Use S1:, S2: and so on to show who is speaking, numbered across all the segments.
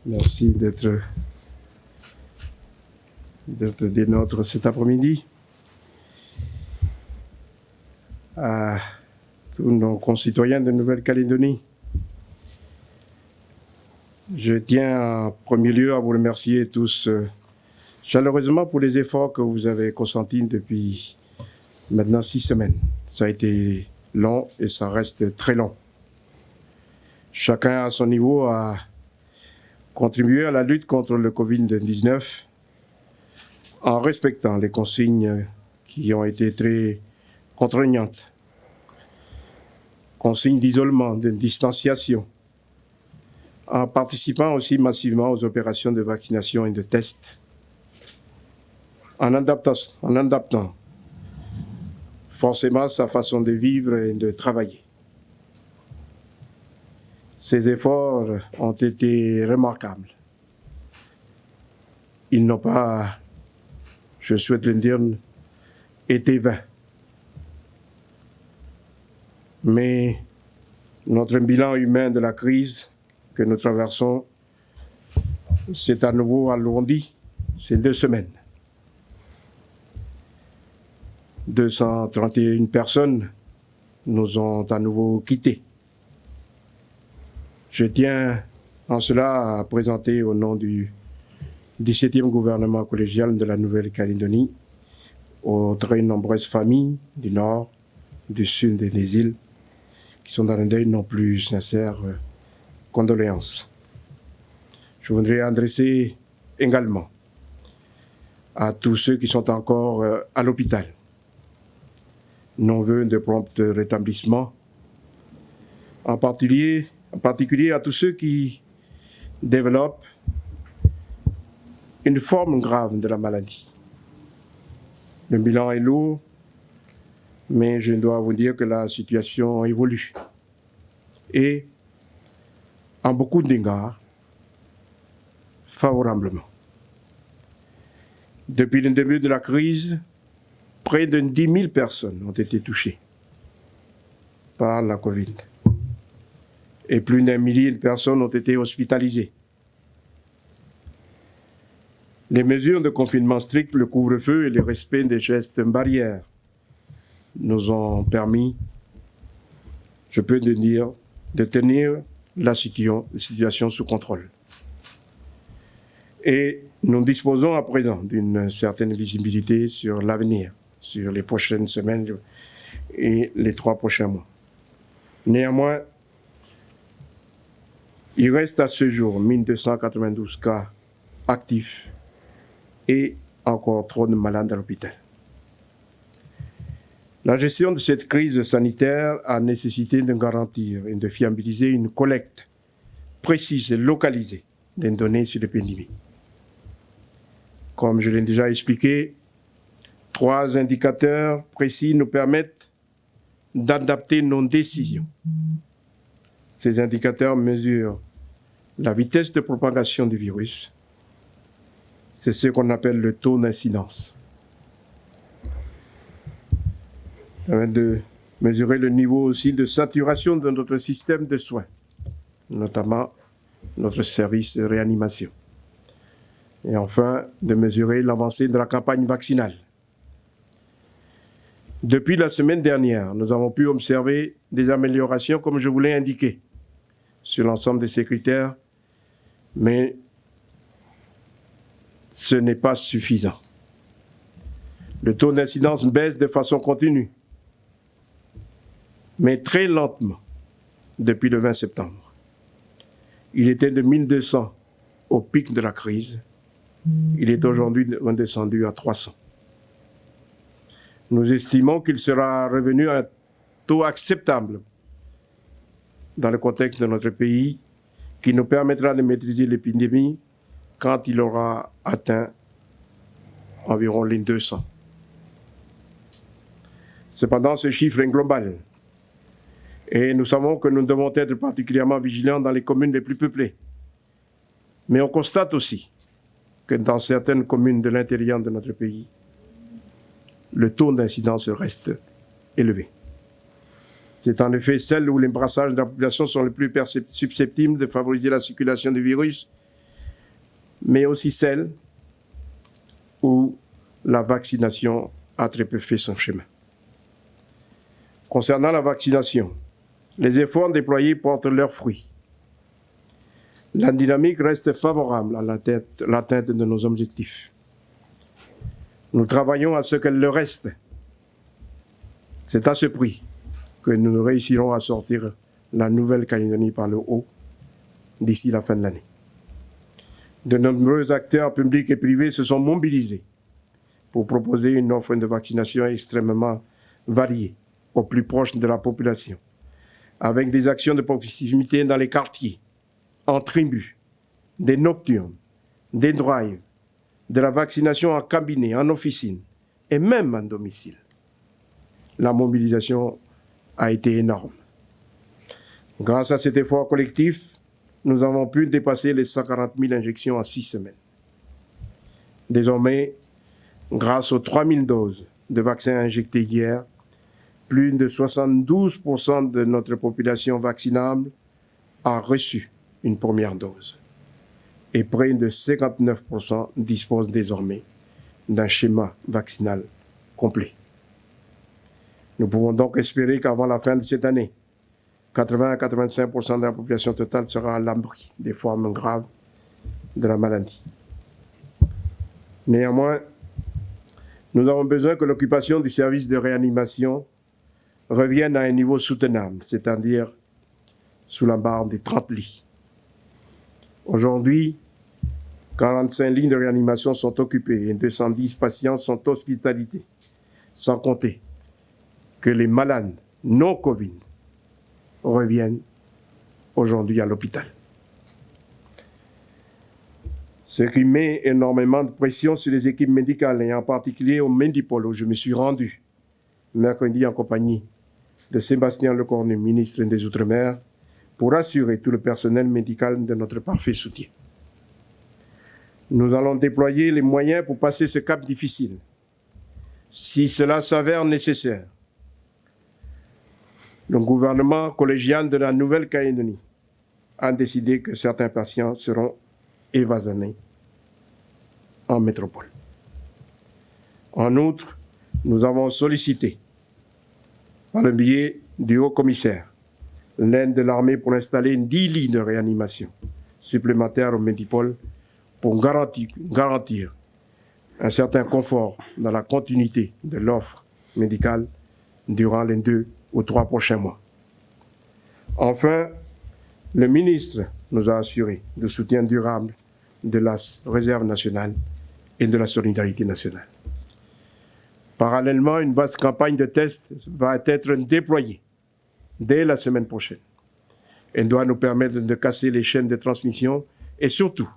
S1: Merci d'être des nôtres cet après-midi. À tous nos concitoyens de Nouvelle-Calédonie, je tiens en premier lieu à vous remercier tous chaleureusement pour les efforts que vous avez consentis depuis maintenant 6 semaines. Ça a été long et ça reste très long. Chacun à son niveau a contribué à la lutte contre le Covid-19 en respectant les consignes qui ont été très contraignantes. Consignes d'isolement, de distanciation, en participant aussi massivement aux opérations de vaccination et de tests, en adaptant forcément sa façon de vivre et de travailler. Ces efforts ont été remarquables. Ils n'ont pas, je souhaite le dire, été vains. Mais notre bilan humain de la crise que nous traversons s'est à nouveau alourdi ces 2 semaines. 231 personnes nous ont à nouveau quittés. Je tiens en cela à présenter au nom du 17e gouvernement collégial de la Nouvelle-Calédonie aux très nombreuses familles du Nord, du Sud et des îles qui sont dans un deuil nos plus sincères condoléances. Je voudrais adresser également à tous ceux qui sont encore à l'hôpital nos vœux de prompt rétablissement, en particulier à tous ceux qui développent une forme grave de la maladie. Le bilan est lourd, mais je dois vous dire que la situation évolue. Et, en beaucoup d'égards, favorablement. Depuis le début de la crise, près de 10 000 personnes ont été touchées par la Covid. Et plus d'1 millier de personnes ont été hospitalisées. Les mesures de confinement strict, le couvre-feu et le respect des gestes barrières nous ont permis, je peux le dire, de tenir la situation sous contrôle. Et nous disposons à présent d'une certaine visibilité sur l'avenir, sur les prochaines semaines et les 3 prochains mois. Néanmoins, il reste à ce jour 1292 cas actifs et encore trop de malades à l'hôpital. La gestion de cette crise sanitaire a nécessité de garantir et de fiabiliser une collecte précise et localisée des données sur l'épidémie. Comme je l'ai déjà expliqué, 3 indicateurs précis nous permettent d'adapter nos décisions. Ces indicateurs mesurent la vitesse de propagation du virus. C'est ce qu'on appelle le taux d'incidence. Ça permet de mesurer le niveau aussi de saturation de notre système de soins, notamment notre service de réanimation. Et enfin, de mesurer l'avancée de la campagne vaccinale. Depuis la semaine dernière, nous avons pu observer des améliorations, comme je vous l'ai indiqué, sur l'ensemble de ces critères, mais ce n'est pas suffisant. Le taux d'incidence baisse de façon continue, mais très lentement depuis le 20 septembre. Il était de 1200 au pic de la crise. Il est aujourd'hui redescendu à 300. Nous estimons qu'il sera revenu à un taux acceptable dans le contexte de notre pays qui nous permettra de maîtriser l'épidémie quand il aura atteint environ les 200. Cependant, ce chiffre est global. Et nous savons que nous devons être particulièrement vigilants dans les communes les plus peuplées. Mais on constate aussi que dans certaines communes de l'intérieur de notre pays, le taux d'incidence reste élevé. C'est en effet celle où les brassages de la population sont les plus susceptibles de favoriser la circulation du virus mais aussi celles où la vaccination a très peu fait son chemin. Concernant la vaccination, les efforts déployés portent leurs fruits. La dynamique reste favorable à l'atteinte de nos objectifs. Nous travaillons à ce qu'elle le reste. C'est à ce prix que nous réussirons à sortir la Nouvelle-Calédonie par le haut d'ici la fin de l'année. De nombreux acteurs publics et privés se sont mobilisés pour proposer une offre de vaccination extrêmement variée, au plus proche de la population, avec des actions de proximité dans les quartiers, en tribus, des nocturnes, des drives, de la vaccination en cabinet, en officine et même en domicile. La mobilisation a été énorme. Grâce à cet effort collectif, nous avons pu dépasser les 140 000 injections en 6 semaines. Désormais, grâce aux 3 000 doses de vaccins injectés hier, plus de 72% de notre population vaccinable a reçu une première dose. Et près de 59% disposent désormais d'un schéma vaccinal complet. Nous pouvons donc espérer qu'avant la fin de cette année, 80 à 85% de la population totale sera à l'abri des formes graves de la maladie. Néanmoins, nous avons besoin que l'occupation du service de réanimation revienne à un niveau soutenable, c'est-à-dire sous la barre des 30 lits. Aujourd'hui, 45 lits de réanimation sont occupés et 210 patients sont hospitalisés, sans compter que les malades non Covid reviennent aujourd'hui à l'hôpital. Ce qui met énormément de pression sur les équipes médicales et en particulier au Mendipol où je me suis rendu mercredi en compagnie de Sébastien Lecornu, ministre des Outre-mer, pour assurer tout le personnel médical de notre parfait soutien. Nous allons déployer les moyens pour passer ce cap difficile, si cela s'avère nécessaire. Le gouvernement collégial de la Nouvelle-Calédonie a décidé que certains patients seront évasonnés en métropole. En outre, nous avons sollicité, par le biais du haut-commissaire, l'aide de l'armée pour installer 10 lits de réanimation supplémentaires au Mendipol pour garantir un certain confort dans la continuité de l'offre médicale durant les 2 ou 3 prochains mois. Enfin, le ministre nous a assuré du soutien durable de la Réserve nationale et de la solidarité nationale. Parallèlement, une vaste campagne de tests va être déployée dès la semaine prochaine. Elle doit nous permettre de casser les chaînes de transmission et surtout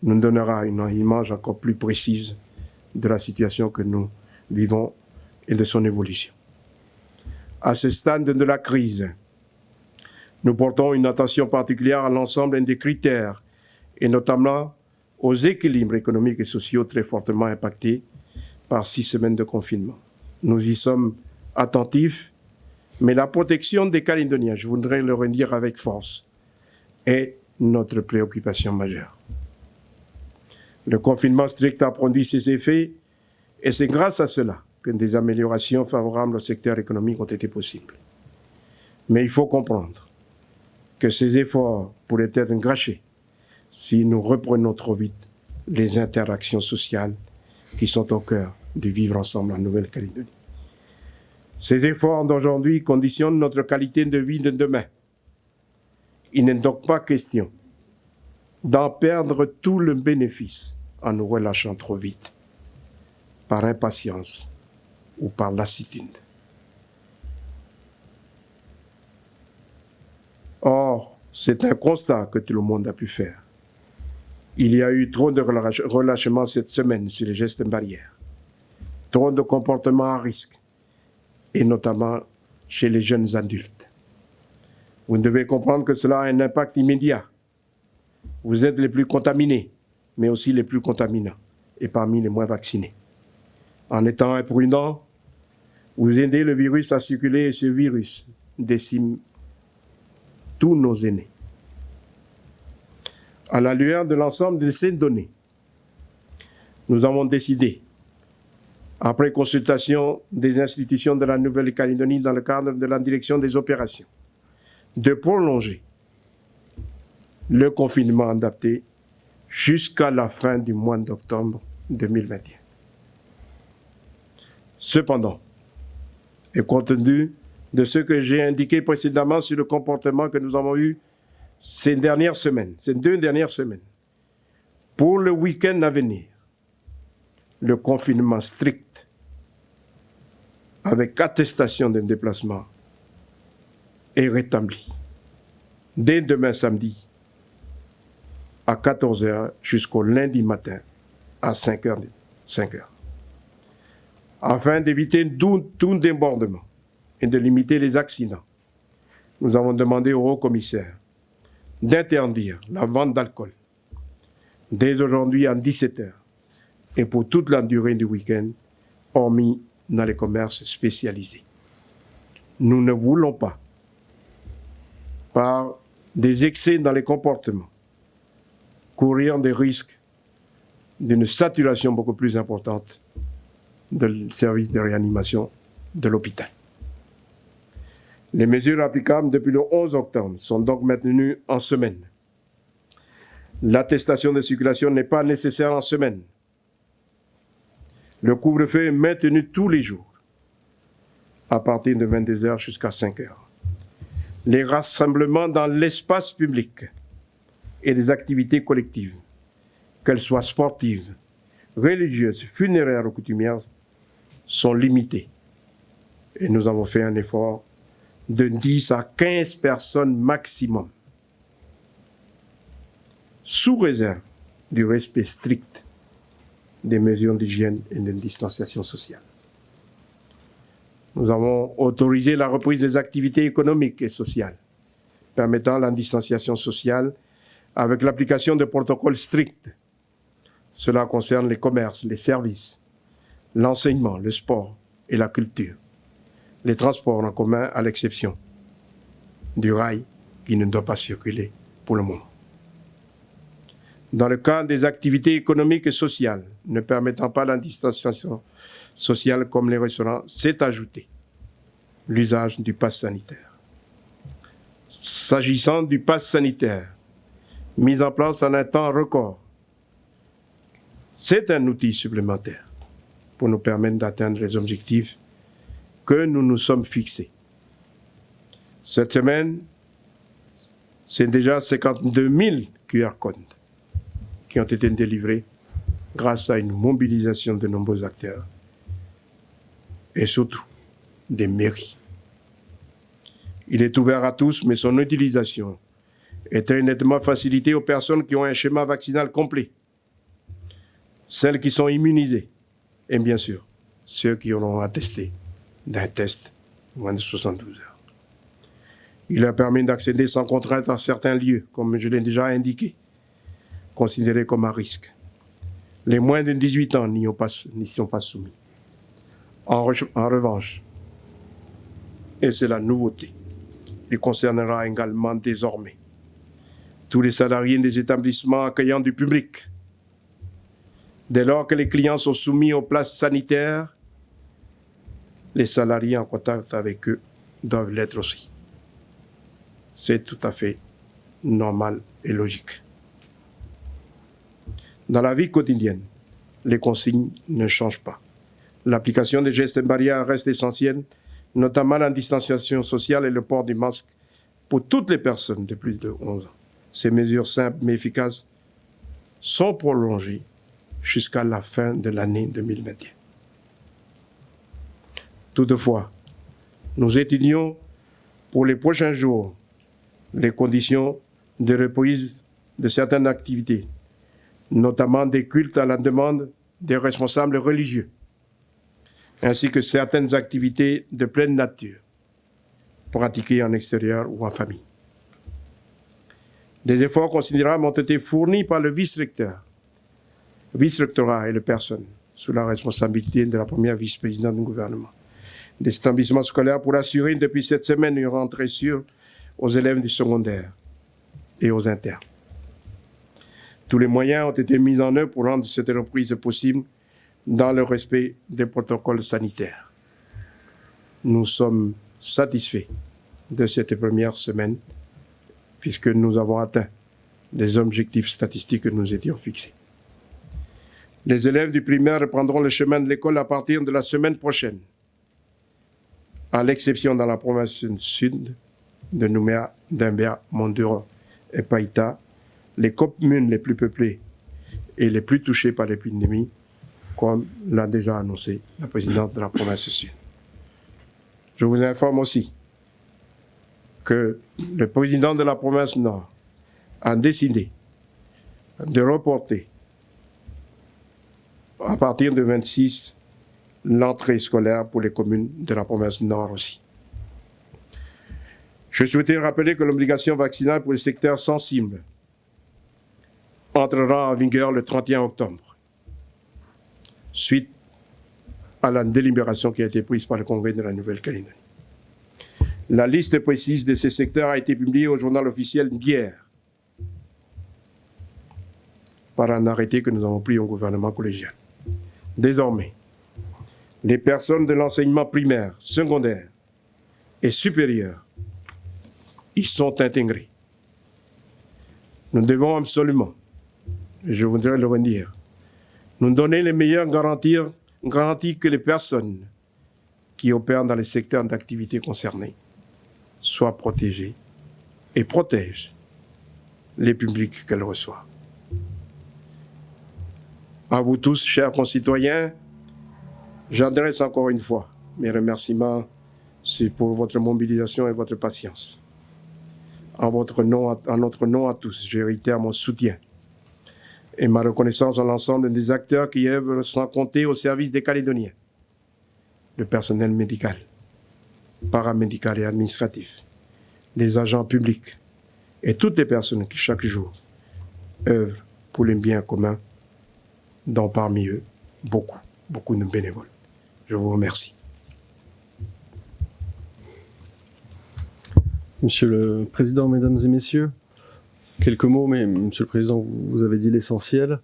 S1: nous donnera une image encore plus précise de la situation que nous vivons et de son évolution. À ce stade de la crise, nous portons une attention particulière à l'ensemble des critères et notamment aux équilibres économiques et sociaux très fortement impactés par 6 semaines de confinement. Nous y sommes attentifs, mais la protection des Calédoniens, je voudrais le redire avec force, est notre préoccupation majeure. Le confinement strict a produit ses effets et c'est grâce à cela que des améliorations favorables au secteur économique ont été possibles. Mais il faut comprendre que ces efforts pourraient être gâchés si nous reprenons trop vite les interactions sociales qui sont au cœur de vivre ensemble en Nouvelle-Calédonie. Ces efforts d'aujourd'hui conditionnent notre qualité de vie de demain. Il n'est donc pas question d'en perdre tout le bénéfice en nous relâchant trop vite, par impatience ou par lassitude. Or, c'est un constat que tout le monde a pu faire. Il y a eu trop de relâchement cette semaine sur les gestes barrières, trop de comportements à risque, et notamment chez les jeunes adultes. Vous devez comprendre que cela a un impact immédiat. Vous êtes les plus contaminés, mais aussi les plus contaminants, et parmi les moins vaccinés. En étant imprudents, vous aidez le virus à circuler et ce virus décime tous nos aînés. À la lueur de l'ensemble de ces données, nous avons décidé, après consultation des institutions de la Nouvelle-Calédonie dans le cadre de la direction des opérations, de prolonger le confinement adapté jusqu'à la fin du mois d'octobre 2021. Cependant, et compte tenu de ce que j'ai indiqué précédemment sur le comportement que nous avons eu ces 2 dernières semaines, pour le week-end à venir, le confinement strict avec attestation d'un déplacement est rétabli dès demain samedi à 14h jusqu'au lundi matin à 5h. Afin d'éviter tout débordement et de limiter les accidents, nous avons demandé au haut-commissaire d'interdire la vente d'alcool dès aujourd'hui à 17h et pour toute la durée du week-end, hormis dans les commerces spécialisés. Nous ne voulons pas, par des excès dans les comportements, courir des risques d'une saturation beaucoup plus importante du service de réanimation de l'hôpital. Les mesures applicables depuis le 11 octobre sont donc maintenues en semaine. L'attestation de circulation n'est pas nécessaire en semaine. Le couvre-feu est maintenu tous les jours, à partir de 22h jusqu'à 5h. Les rassemblements dans l'espace public et les activités collectives, qu'elles soient sportives, religieuses, funéraires ou coutumières, sont limités. Et nous avons fait un effort de 10 à 15 personnes maximum, sous réserve du respect strict des mesures d'hygiène et de distanciation sociale. Nous avons autorisé la reprise des activités économiques et sociales, permettant la distanciation sociale avec l'application de protocoles stricts. Cela concerne les commerces, les services, l'enseignement, le sport et la culture, les transports en commun à l'exception du rail qui ne doit pas circuler pour le moment. Dans le cas des activités économiques et sociales ne permettant pas la distanciation sociale comme les restaurants, s'est ajouté l'usage du pass sanitaire. S'agissant du pass sanitaire, mis en place en un temps record, c'est un outil supplémentaire pour nous permettre d'atteindre les objectifs que nous nous sommes fixés. Cette semaine, c'est déjà 52 000 QR codes qui ont été délivrés grâce à une mobilisation de nombreux acteurs et surtout des mairies. Il est ouvert à tous, mais son utilisation est très nettement facilitée aux personnes qui ont un schéma vaccinal complet, celles qui sont immunisées et bien sûr ceux qui auront attesté d'un test moins de 72 heures. Il leur permet d'accéder sans contrainte à certains lieux, comme je l'ai déjà indiqué, considérés comme à risque. Les moins de 18 ans n'y sont pas soumis. En revanche, et c'est la nouveauté, il concernera également désormais tous les salariés des établissements accueillant du public. Dès lors que les clients sont soumis aux places sanitaires, les salariés en contact avec eux doivent l'être aussi. C'est tout à fait normal et logique. Dans la vie quotidienne, les consignes ne changent pas. L'application des gestes barrières reste essentielle, notamment la distanciation sociale et le port du masque pour toutes les personnes de plus de 11 ans. Ces mesures simples mais efficaces sont prolongées jusqu'à la fin de l'année 2021. Toutefois, nous étudions pour les prochains jours les conditions de reprise de certaines activités, notamment des cultes à la demande des responsables religieux, ainsi que certaines activités de pleine nature, pratiquées en extérieur ou en famille. Des efforts considérables ont été fournis par le vice-rectorat et les personnes sous la responsabilité de la première vice-présidente du gouvernement des établissements scolaires pour assurer depuis cette semaine une rentrée sûre aux élèves du secondaire et aux internes. Tous les moyens ont été mis en œuvre pour rendre cette reprise possible dans le respect des protocoles sanitaires. Nous sommes satisfaits de cette première semaine puisque nous avons atteint les objectifs statistiques que nous étions fixés. Les élèves du primaire reprendront le chemin de l'école à partir de la semaine prochaine, à l'exception dans la province sud de Nouméa, Dembéa, Monduro et Païta, les communes les plus peuplées et les plus touchées par l'épidémie, comme l'a déjà annoncé la présidente de la province sud. Je vous informe aussi que le président de la province nord a décidé de reporter à partir de 26 l'entrée scolaire pour les communes de la province nord aussi. Je souhaitais rappeler que l'obligation vaccinale pour les secteurs sensibles entrera en vigueur le 31 octobre, suite à la délibération qui a été prise par le Congrès de la Nouvelle-Calédonie. La liste précise de ces secteurs a été publiée au journal officiel d'hier par un arrêté que nous avons pris au gouvernement collégial. Désormais, les personnes de l'enseignement primaire, secondaire et supérieur y sont intégrées. Nous devons absolument, je voudrais le redire, nous donner les meilleures garanties que les personnes qui opèrent dans les secteurs d'activité concernés soient protégées et protègent les publics qu'elles reçoivent. À vous tous, chers concitoyens, j'adresse encore une fois mes remerciements pour votre mobilisation et votre patience. En notre nom à tous, je réitère mon soutien et ma reconnaissance à l'ensemble des acteurs qui œuvrent sans compter au service des Calédoniens, le personnel médical, paramédical et administratif, les agents publics et toutes les personnes qui chaque jour œuvrent pour le bien commun, dont parmi eux, beaucoup de bénévoles. Je vous remercie.
S2: Monsieur le Président, Mesdames et Messieurs, quelques mots, mais Monsieur le Président, vous avez dit l'essentiel.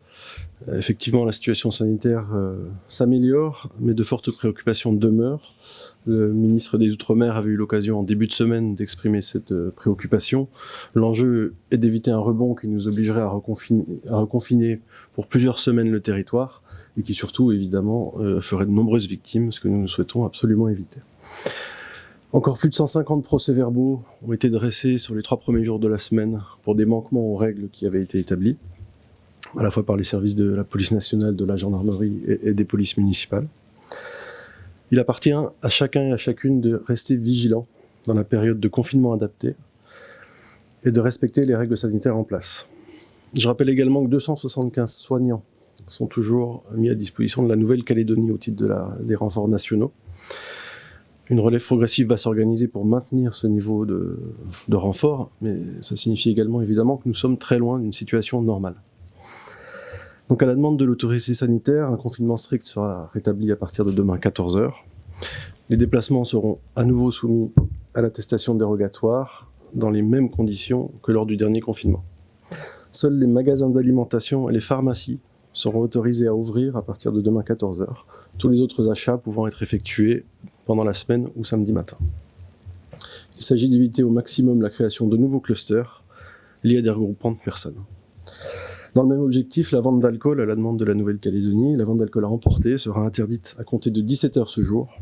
S2: Effectivement, la situation sanitaire s'améliore, mais de fortes préoccupations demeurent. Le ministre des Outre-mer avait eu l'occasion en début de semaine d'exprimer cette préoccupation. L'enjeu est d'éviter un rebond qui nous obligerait à reconfiner pour plusieurs semaines le territoire et qui surtout, évidemment, ferait de nombreuses victimes, ce que nous souhaitons absolument éviter. Encore plus de 150 procès-verbaux ont été dressés sur les 3 premiers jours de la semaine pour des manquements aux règles qui avaient été établis, à la fois par les services de la police nationale, de la gendarmerie et des polices municipales. Il appartient à chacun et à chacune de rester vigilant dans la période de confinement adapté et de respecter les règles sanitaires en place. Je rappelle également que 275 soignants sont toujours mis à disposition de la Nouvelle-Calédonie au titre des renforts nationaux. Une relève progressive va s'organiser pour maintenir ce niveau de renfort, mais ça signifie également évidemment que nous sommes très loin d'une situation normale. Donc à la demande de l'autorité sanitaire, un confinement strict sera rétabli à partir de demain 14h. Les déplacements seront à nouveau soumis à l'attestation dérogatoire dans les mêmes conditions que lors du dernier confinement. Seuls les magasins d'alimentation et les pharmacies seront autorisés à ouvrir à partir de demain 14h, tous les autres achats pouvant être effectués pendant la semaine ou samedi matin. Il s'agit d'éviter au maximum la création de nouveaux clusters liés à des regroupements de personnes. Dans le même objectif, la vente d'alcool à la demande de la Nouvelle-Calédonie, la vente d'alcool à emporter sera interdite à compter de 17h ce jour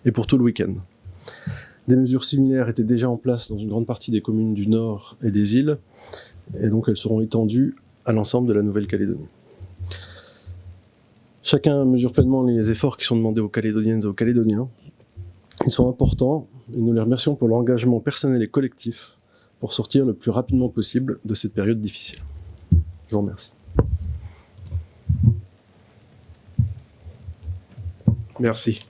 S2: et pour tout le week-end. Des mesures similaires étaient déjà en place dans une grande partie des communes du Nord et des îles, et donc elles seront étendues à l'ensemble de la Nouvelle-Calédonie. Chacun mesure pleinement les efforts qui sont demandés aux Calédoniennes et aux Calédoniens. Ils sont importants et nous les remercions pour l'engagement personnel et collectif pour sortir le plus rapidement possible de cette période difficile. Je vous remercie.
S1: Merci.